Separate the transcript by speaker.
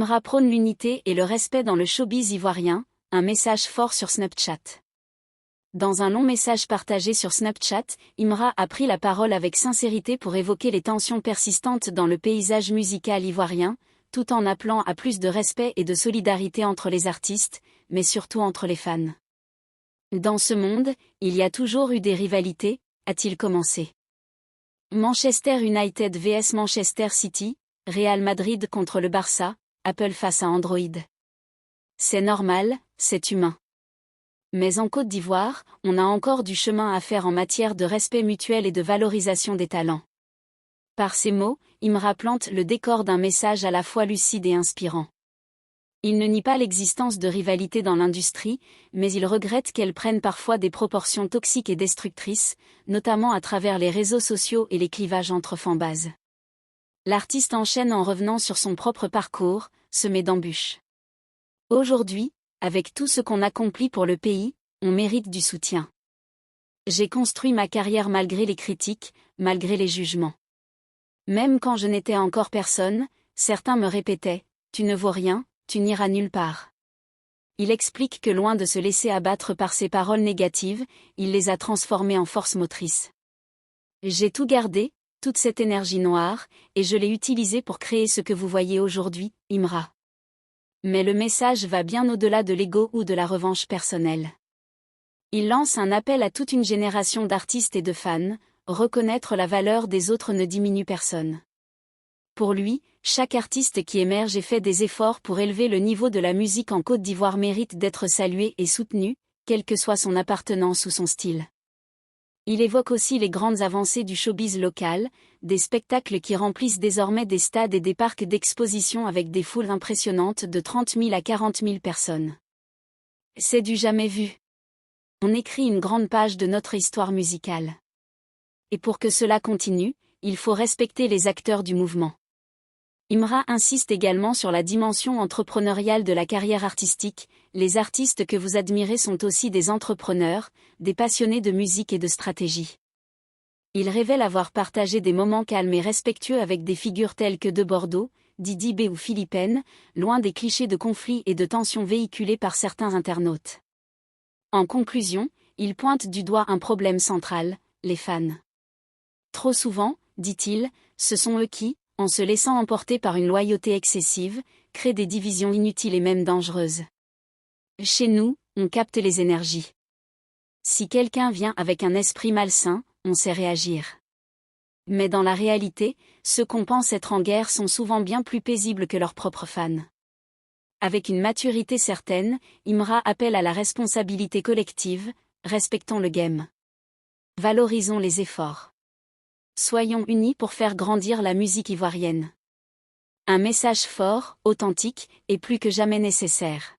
Speaker 1: Imra prône l'unité et le respect dans le showbiz ivoirien, un message fort sur Snapchat. Dans un long message partagé sur Snapchat, Imra a pris la parole avec sincérité pour évoquer les tensions persistantes dans le paysage musical ivoirien, tout en appelant à plus de respect et de solidarité entre les artistes, mais surtout entre les fans. Dans ce monde, il y a toujours eu des rivalités, a-t-il commencé. Manchester United vs Manchester City, Real Madrid contre le Barça, Apple face à Android. C'est normal, c'est humain. Mais en Côte d'Ivoire, on a encore du chemin à faire en matière de respect mutuel et de valorisation des talents. Par ces mots, Imra plante le décor d'un message à la fois lucide et inspirant. Il ne nie pas l'existence de rivalités dans l'industrie, mais il regrette qu'elles prennent parfois des proportions toxiques et destructrices, notamment à travers les réseaux sociaux et les clivages entre fanbases. L'artiste enchaîne en revenant sur son propre parcours, semé d'embûches. Aujourd'hui, avec tout ce qu'on accomplit pour le pays, on mérite du soutien. J'ai construit ma carrière malgré les critiques, malgré les jugements. Même quand je n'étais encore personne, certains me répétaient « Tu ne vaux rien, tu n'iras nulle part ». Il explique que loin de se laisser abattre par ces paroles négatives, il les a transformées en force motrice. J'ai tout gardé, toute cette énergie noire, et je l'ai utilisée pour créer ce que vous voyez aujourd'hui, Imra. Mais le message va bien au-delà de l'ego ou de la revanche personnelle. Il lance un appel à toute une génération d'artistes et de fans, reconnaître la valeur des autres ne diminue personne. Pour lui, chaque artiste qui émerge et fait des efforts pour élever le niveau de la musique en Côte d'Ivoire mérite d'être salué et soutenu, quelle que soit son appartenance ou son style. Il évoque aussi les grandes avancées du showbiz local, des spectacles qui remplissent désormais des stades et des parcs d'exposition avec des foules impressionnantes de 30 000 à 40 000 personnes. C'est du jamais vu. On écrit une grande page de notre histoire musicale. Et pour que cela continue, il faut respecter les acteurs du mouvement. Imra insiste également sur la dimension entrepreneuriale de la carrière artistique. Les artistes que vous admirez sont aussi des entrepreneurs, des passionnés de musique et de stratégie. Il révèle avoir partagé des moments calmes et respectueux avec des figures telles que De Bordeaux, Didi B ou Philippine, loin des clichés de conflits et de tensions véhiculés par certains internautes. En conclusion, il pointe du doigt un problème central, les fans. Trop souvent, dit-il, ce sont eux qui, en se laissant emporter par une loyauté excessive, créent des divisions inutiles et même dangereuses. Chez nous, on capte les énergies. Si quelqu'un vient avec un esprit malsain, on sait réagir. Mais dans la réalité, ceux qu'on pense être en guerre sont souvent bien plus paisibles que leurs propres fans. Avec une maturité certaine, Imra appelle à la responsabilité collective, respectons le game. Valorisons les efforts. Soyons unis pour faire grandir la musique ivoirienne. Un message fort, authentique, et plus que jamais nécessaire.